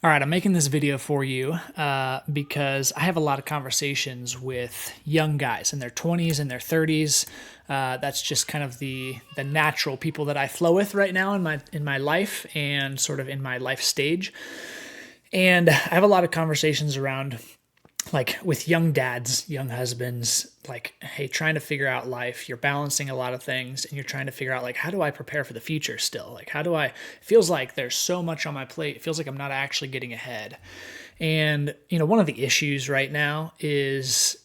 All right, I'm making this video for you because I have a lot of conversations with young guys in their 20s and their 30s. That's just kind of the natural people that I flow with right now in my life and sort of in my life stage. And I have a lot of conversations around like with young dads, young husbands, like, hey, trying to figure out life. You're balancing a lot of things and you're trying to figure out, like, how do I prepare for the future still? Like, it feels like there's so much on my plate. It feels like I'm not actually getting ahead. And, one of the issues right now is,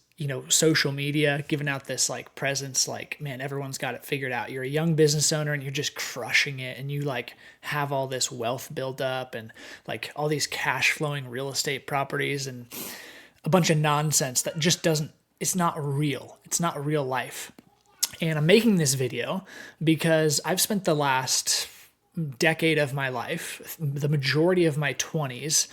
social media giving out this like presence, like, man, everyone's got it figured out. You're a young business owner and you're just crushing it and you like have all this wealth built up and like all these cash flowing real estate properties and a bunch of nonsense that just doesn't, it's not real. It's not real life. And I'm making this video because I've spent the last decade of my life, the majority of my 20s,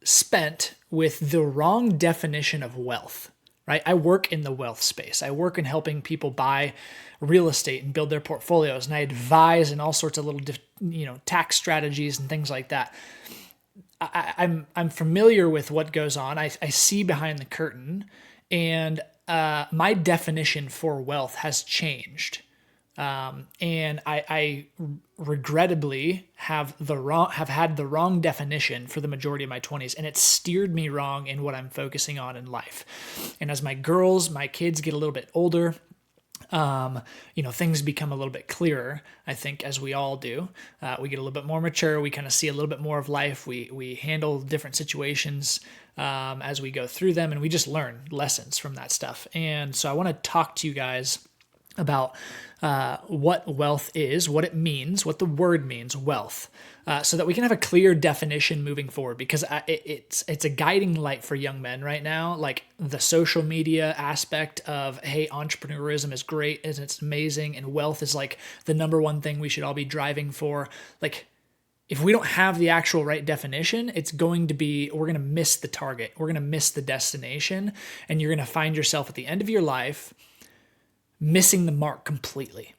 spent with the wrong definition of wealth, right? I work in the wealth space. I work in helping people buy real estate and build their portfolios. And I advise in all sorts of little, tax strategies and things like that. I'm familiar with what goes on. I see behind the curtain, and my definition for wealth has changed. And I regrettably have had the wrong definition for the majority of my 20s, and it steered me wrong in what I'm focusing on in life. And as my kids get a little bit older, things become a little bit clearer, I think, as we all do. We get a little bit more mature. We kind of see a little bit more of life. We handle different situations as we go through them, and we just learn lessons from that stuff. And so I want to talk to you guys about what wealth is, what it means, what the word means, wealth, so that we can have a clear definition moving forward, because it's a guiding light for young men right now. Like the social media aspect of, hey, entrepreneurism is great and it's amazing, and wealth is like the number one thing we should all be driving for. Like, if we don't have the actual right definition, we're going to miss the target. We're going to miss the destination, and you're going to find yourself at the end of your life missing the mark completely.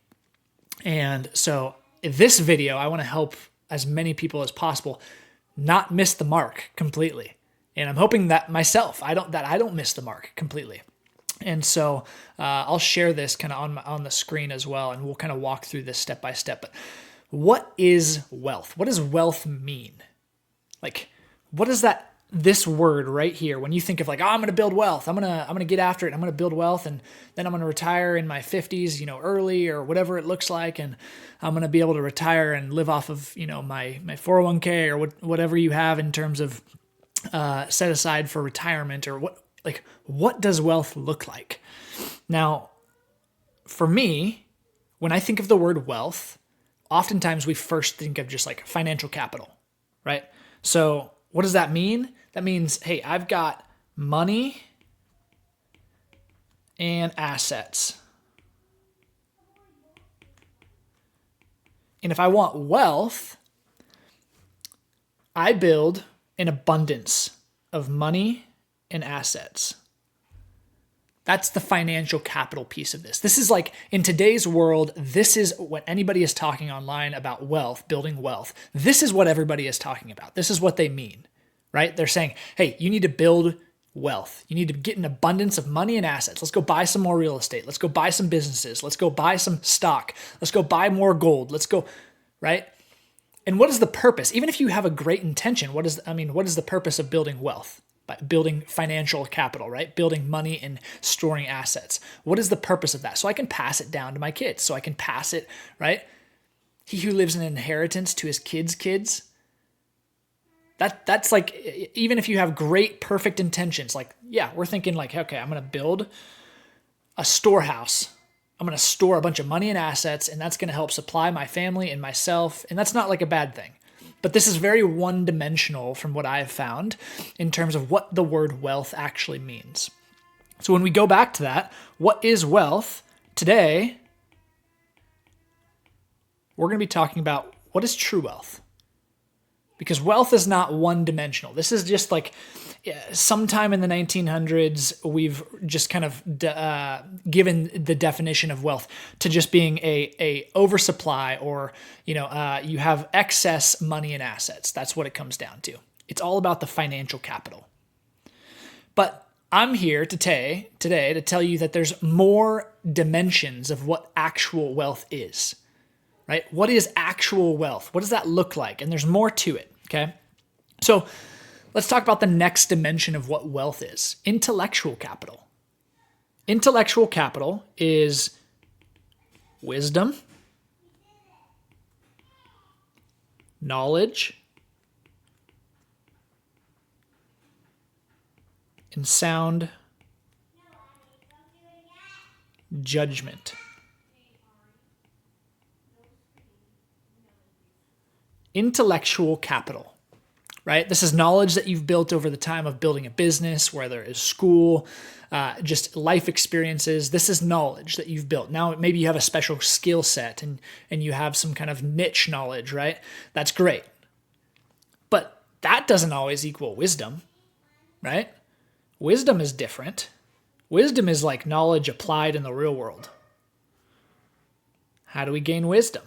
And so in this video, I want to help as many people as possible not miss the mark completely. And I'm hoping that myself, I don't miss the mark completely. And so I'll share this kind of on the screen as well, and we'll kind of walk through this step by step. But what is wealth? What does wealth mean? Like, what is this word right here, when you think of like, oh, I'm going to build wealth, I'm going to get after it, I'm going to build wealth, and then I'm going to retire in my 50s, early, or whatever it looks like, and I'm going to be able to retire and live off of, my 401k or whatever you have in terms of set aside for retirement, or what does wealth look like? Now, for me, when I think of the word wealth, oftentimes we first think of just like financial capital, right? So what does that mean? That means, hey, I've got money and assets. And if I want wealth, I build an abundance of money and assets. That's the financial capital piece of this. This is like, in today's world, this is what anybody is talking online about wealth, building wealth. This is what everybody is talking about. This is what they mean, right? They're saying, hey, you need to build wealth. You need to get an abundance of money and assets. Let's go buy some more real estate. Let's go buy some businesses. Let's go buy some stock. Let's go buy more gold. Let's go, right? And what is the purpose? Even if you have a great intention, what is the purpose of building wealth? By building financial capital, right? Building money and storing assets. What is the purpose of that? So I can pass it down to my kids. So I can pass it, right? He who lives an inheritance to his kids' kids. That's like, even if you have great, perfect intentions, like, yeah, we're thinking like, okay, I'm going to build a storehouse. I'm going to store a bunch of money and assets, and that's going to help supply my family and myself. And that's not like a bad thing. But this is very one-dimensional from what I've found in terms of what the word wealth actually means. So when we go back to that, what is wealth? Today, we're going to be talking about what is true wealth. because wealth is not one dimensional. This is just like sometime in the 1900s, we've just kind of given the definition of wealth to just being a oversupply, or you have excess money and assets. That's what it comes down to. It's all about the financial capital. But I'm here today to tell you that there's more dimensions of what actual wealth is, right? What is actual wealth? What does that look like? And there's more to it, okay? So let's talk about the next dimension of what wealth is: intellectual capital. Intellectual capital is wisdom, knowledge, and sound judgment. Intellectual capital, right? This is knowledge that you've built over the time of building a business, whether it's school, just life experiences. This is knowledge that you've built. Now, maybe you have a special skill set and you have some kind of niche knowledge, right? That's great. But that doesn't always equal wisdom, right? Wisdom is different. Wisdom is like knowledge applied in the real world. How do we gain wisdom?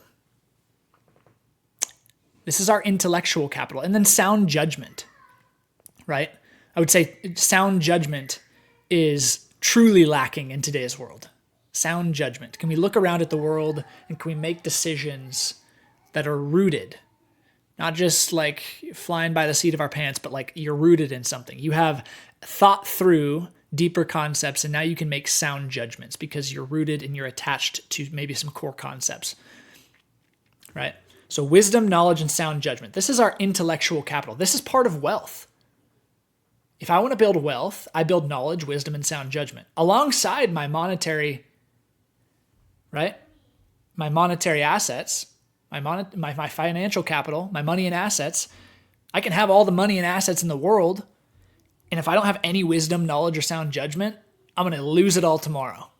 This is our intellectual capital. And then sound judgment, right? I would say sound judgment is truly lacking in today's world. Sound judgment. Can we look around at the world and can we make decisions that are rooted? Not just like flying by the seat of our pants, but like you're rooted in something. You have thought through deeper concepts, and now you can make sound judgments because you're rooted and you're attached to maybe some core concepts, right? So wisdom, knowledge, and sound judgment. This is our intellectual capital. This is part of wealth. If I want to build wealth, I build knowledge, wisdom, and sound judgment alongside my monetary, right? My monetary assets, my financial capital, my money and assets. I can have all the money and assets in the world, and if I don't have any wisdom, knowledge, or sound judgment, I'm going to lose it all tomorrow.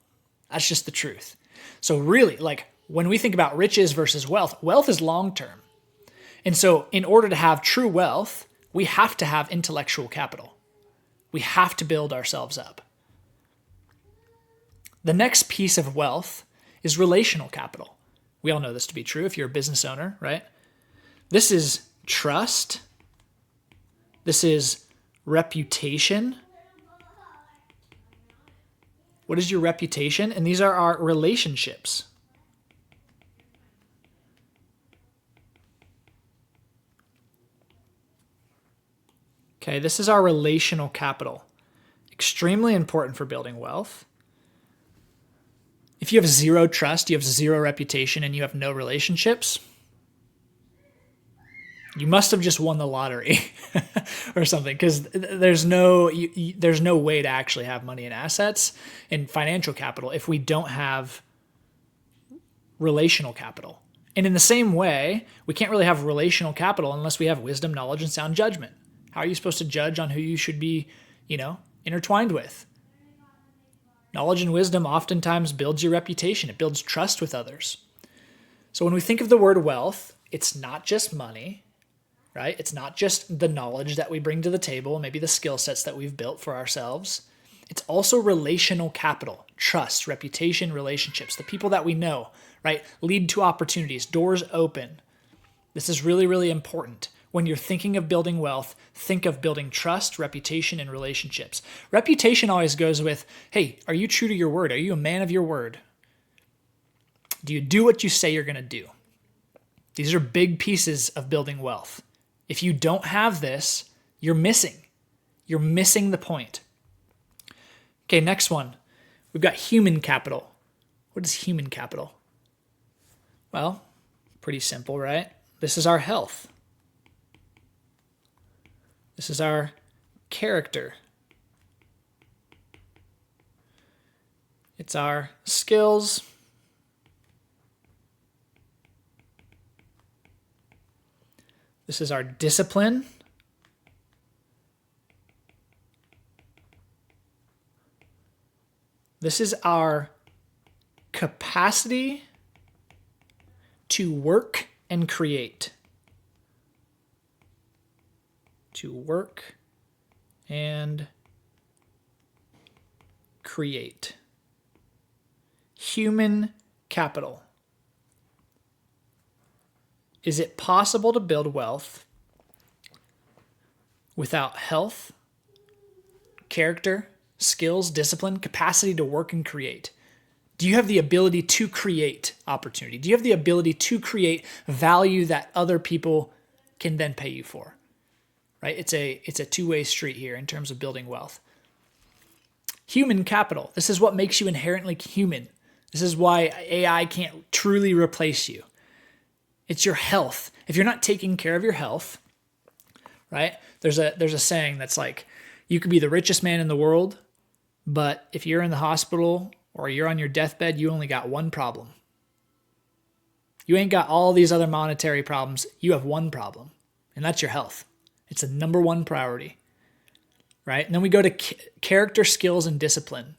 That's just the truth. So really, like when we think about riches versus wealth, wealth is long-term. And so in order to have true wealth, we have to have intellectual capital. We have to build ourselves up. The next piece of wealth is relational capital. We all know this to be true if you're a business owner, right? This is trust. This is reputation. What is your reputation? And these are our relationships. Okay, this is our relational capital. Extremely important for building wealth. If you have zero trust, you have zero reputation, and you have no relationships, you must have just won the lottery or something, because there's no way to actually have money and assets and financial capital if we don't have relational capital. And in the same way, we can't really have relational capital unless we have wisdom, knowledge, and sound judgment. How are you supposed to judge on who you should be, intertwined with? Knowledge and wisdom oftentimes builds your reputation. It builds trust with others. So when we think of the word wealth, it's not just money, right? It's not just the knowledge that we bring to the table, maybe the skill sets that we've built for ourselves. It's also relational capital, trust, reputation, relationships. The people that we know, right, lead to opportunities, doors open. This is really, really important. When you're thinking of building wealth, think of building trust, reputation, and relationships. Reputation always goes with, hey, are you true to your word? Are you a man of your word? Do you do what you say you're going to do? These are big pieces of building wealth. If you don't have this, you're missing. You're missing the point. Okay, next one. We've got human capital. What is human capital? Well, pretty simple, right? This is our health. This is our character. It's our skills. This is our discipline. This is our capacity to work and create. to work and create. Human capital. Is it possible to build wealth without health, character, skills, discipline, capacity to work and create? Do you have the ability to create opportunity? Do you have the ability to create value that other people can then pay you for? Right? It's a two-way street here in terms of building wealth. Human capital. This is what makes you inherently human. This is why AI can't truly replace you. It's your health. If you're not taking care of your health, right? There's a saying that's like, you could be the richest man in the world, but if you're in the hospital or you're on your deathbed, you only got one problem. You ain't got all these other monetary problems. You have one problem, and that's your health. It's the number one priority, right? And then we go to character, skills, and discipline.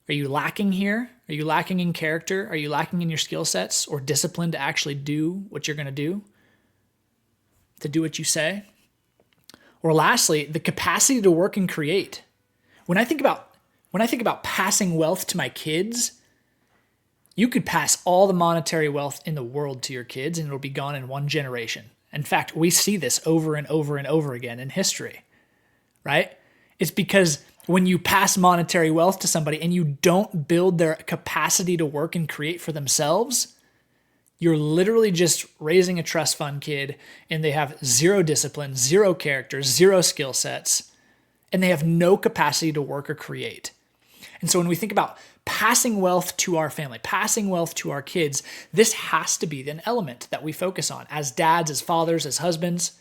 Are you lacking here? Are you lacking in character? Are you lacking in your skill sets or discipline to actually do what you're going to do? To do what you say? Or lastly, the capacity to work and create. When I think about passing wealth to my kids, you could pass all the monetary wealth in the world to your kids and it'll be gone in one generation. In fact, we see this over and over and over again in history, right? It's because when you pass monetary wealth to somebody and you don't build their capacity to work and create for themselves, you're literally just raising a trust fund kid and they have zero discipline, zero character, zero skill sets, and they have no capacity to work or create. And so when we think about passing wealth to our family, passing wealth to our kids, this has to be an element that we focus on as dads, as fathers, as husbands.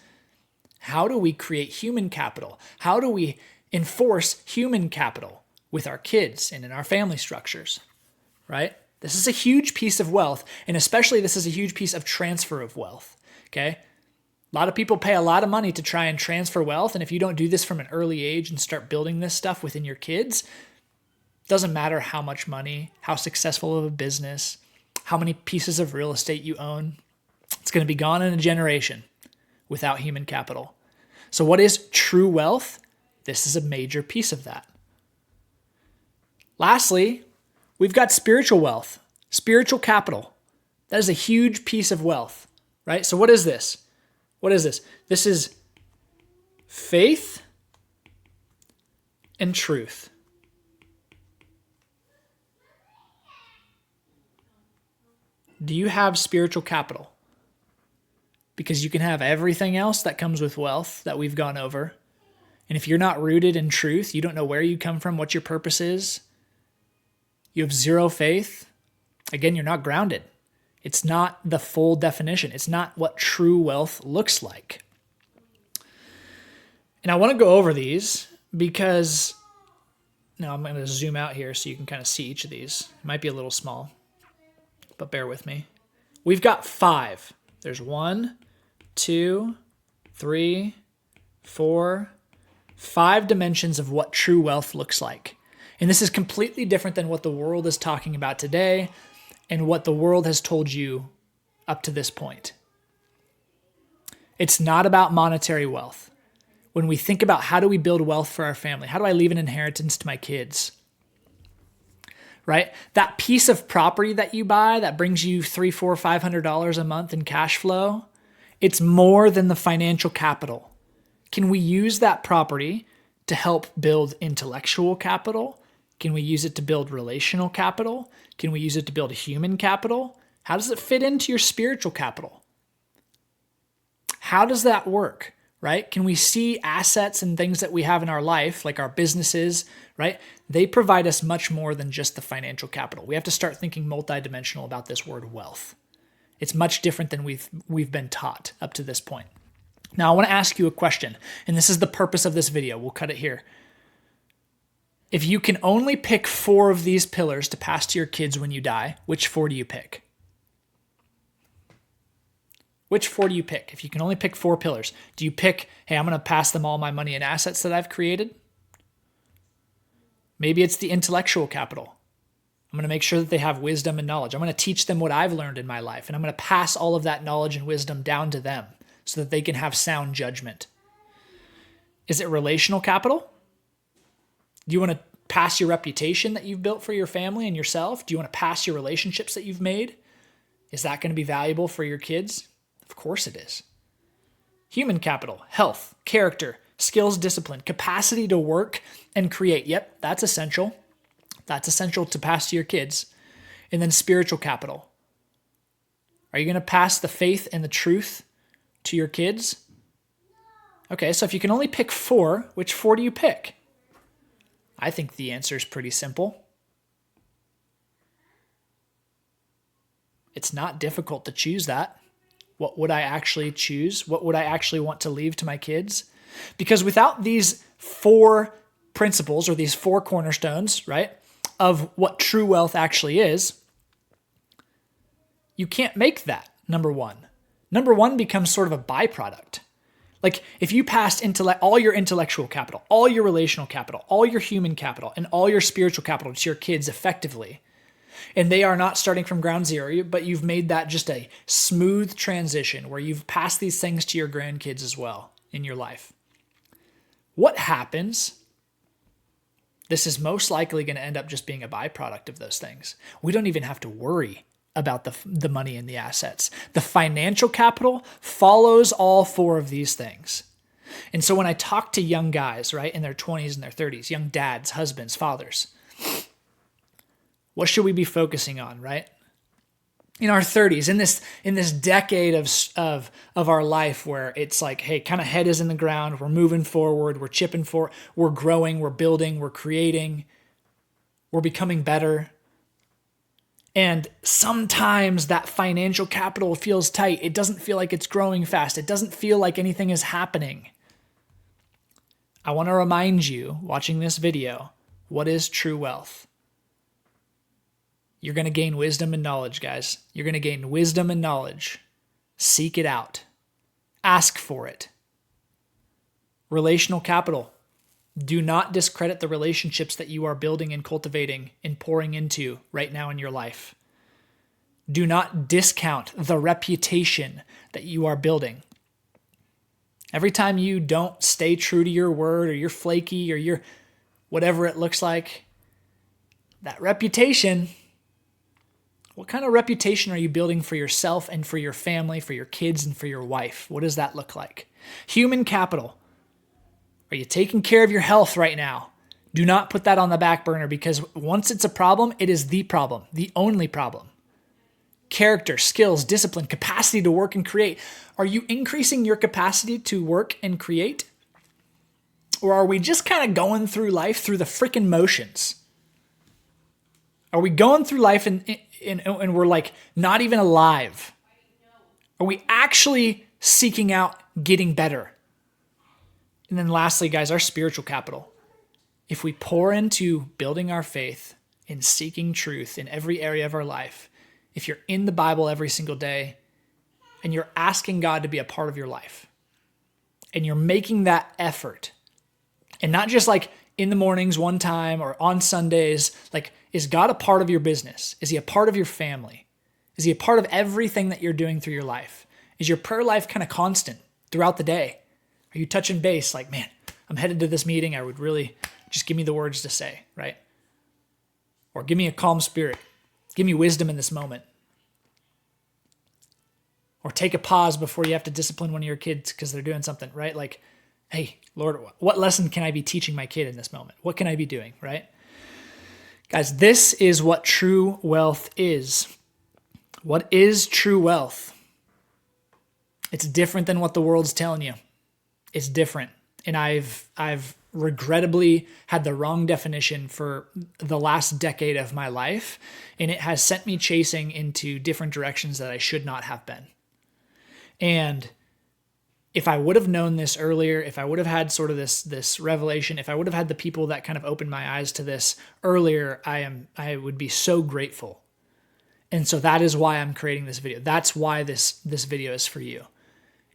How do we create human capital? How do we enforce human capital with our kids and in our family structures, right? This is a huge piece of wealth, and especially this is a huge piece of transfer of wealth, okay? A lot of people pay a lot of money to try and transfer wealth, and if you don't do this from an early age and start building this stuff within your kids, doesn't matter how much money, how successful of a business, how many pieces of real estate you own, it's going to be gone in a generation without human capital. So what is true wealth? This is a major piece of that. Lastly, we've got spiritual wealth, spiritual capital. That is a huge piece of wealth, right? So what is this? What is this? This is faith and truth. Do you have spiritual capital? Because you can have everything else that comes with wealth that we've gone over. And if you're not rooted in truth, you don't know where you come from, what your purpose is, you have zero faith, again, you're not grounded. It's not the full definition. It's not what true wealth looks like. And I want to go over these because, now I'm going to zoom out here so you can kind of see each of these. It might be a little small, but bear with me. We've got 5. There's 1, 2, 3, 4, 5 dimensions of what true wealth looks like. And this is completely different than what the world is talking about today and what the world has told you up to this point. It's not about monetary wealth. When we think about how do we build wealth for our family, how do I leave an inheritance to my kids, right? That piece of property that you buy that brings you $300, $400, $500 a month in cash flow, it's more than the financial capital. Can we use that property to help build intellectual capital? Can we use it to build relational capital? Can we use it to build human capital? How does it fit into your spiritual capital? How does that work, right? Can we see assets and things that we have in our life, like our businesses, right? They provide us much more than just the financial capital. We have to start thinking multidimensional about this word wealth. It's much different than we've been taught up to this point. Now, I want to ask you a question, and this is the purpose of this video. We'll cut it here. If you can only pick 4 of these pillars to pass to your kids when you die, which 4 do you pick? Which 4 do you pick? If you can only pick 4 pillars, do you pick, hey, I'm going to pass them all my money and assets that I've created? Maybe it's the intellectual capital. I'm going to make sure that they have wisdom and knowledge. I'm going to teach them what I've learned in my life, and I'm going to pass all of that knowledge and wisdom down to them so that they can have sound judgment. Is it relational capital? Do you want to pass your reputation that you've built for your family and yourself? Do you want to pass your relationships that you've made? Is that going to be valuable for your kids? Of course it is. Human capital, health, character, skills, discipline, capacity to work and create. Yep, that's essential. That's essential to pass to your kids. And then spiritual capital. Are you going to pass the faith and the truth to your kids? Okay, so if you can only pick 4, which 4 do you pick? I think the answer is pretty simple. It's not difficult to choose that. What would I actually choose? What would I actually want to leave to my kids? Because without these 4 principles or these 4 cornerstones, right, of what true wealth actually is, you can't make that, number 1. Number 1 becomes sort of a byproduct. Like if you passed all your intellectual capital, all your relational capital, all your human capital, and all your spiritual capital to your kids effectively, and they are not starting from ground zero, but you've made that just a smooth transition where you've passed these things to your grandkids as well in your life. What happens? This is most likely going to end up just being a byproduct of those things. We don't even have to worry about the money and the assets. The financial capital follows all 4 of these things. And so when I talk to young guys, right, in their 20s and their 30s, young dads, husbands, fathers, what should we be focusing on, right? In our 30s, in this decade of our life where it's like, hey, kind of head is in the ground, we're moving forward, we're growing, we're building, we're creating, we're becoming better. And sometimes that financial capital feels tight. It doesn't feel like it's growing fast. It doesn't feel like anything is happening. I want to remind you, watching this video, what is true wealth? You're going to gain wisdom and knowledge, guys. You're going to gain wisdom and knowledge. Seek it out. Ask for it. Relational capital. Do not discredit the relationships that you are building and cultivating and pouring into right now in your life. Do not discount the reputation that you are building. Every time you don't stay true to your word or you're flaky or you're whatever it looks like, that reputation, what kind of reputation are you building for yourself and for your family, for your kids and for your wife? What does that look like? Human capital. Are you taking care of your health right now? Do not put that on the back burner because once it's a problem, it is the problem, the only problem. Character, skills, discipline, capacity to work and create. Are you increasing your capacity to work and create? Or are we just kind of going through life through the freaking motions? Are we going through life and we're like not even alive? Are we actually seeking out getting better? And then lastly, guys, our spiritual capital. If we pour into building our faith and seeking truth in every area of our life, if you're in the Bible every single day and you're asking God to be a part of your life and you're making that effort and not just like in the mornings one time or on Sundays, like is God a part of your business? Is he a part of your family? Is he a part of everything that you're doing through your life? Is your prayer life kind of constant throughout the day? Are you touching base like, man, I'm headed to this meeting. I would really just give me the words to say, right? Or give me a calm spirit. Give me wisdom in this moment. Or take a pause before you have to discipline one of your kids because they're doing something, right? Like, hey, Lord, what lesson can I be teaching my kid in this moment? What can I be doing, right? Guys, this is what true wealth is. What is true wealth? It's different than what the world's telling you. It's different. And I've regrettably had the wrong definition for the last decade of my life, and it has sent me chasing into different directions that I should not have been. And if I would have known this earlier, if I would have had sort of this revelation, if I would have had the people that kind of opened my eyes to this earlier, I would be so grateful. And so that is why I'm creating this video. That's why this video is for you.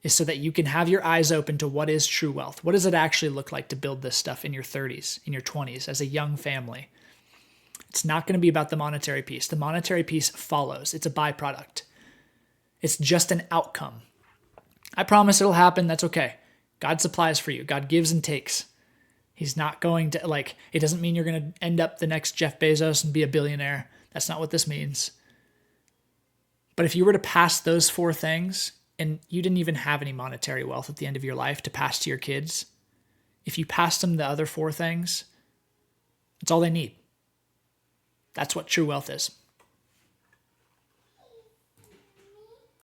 Is so that you can have your eyes open to what is true wealth. What does it actually look like to build this stuff in your 30s, in your 20s, as a young family? It's not going to be about the monetary piece. The monetary piece follows. It's a byproduct. It's just an outcome. I promise it'll happen. That's okay. God supplies for you. God gives and takes. He's not going to, it doesn't mean you're going to end up the next Jeff Bezos and be a billionaire. That's not what this means. But if you were to pass those 4 things, and you didn't even have any monetary wealth at the end of your life to pass to your kids, if you passed them the other 4 things, it's all they need. That's what true wealth is.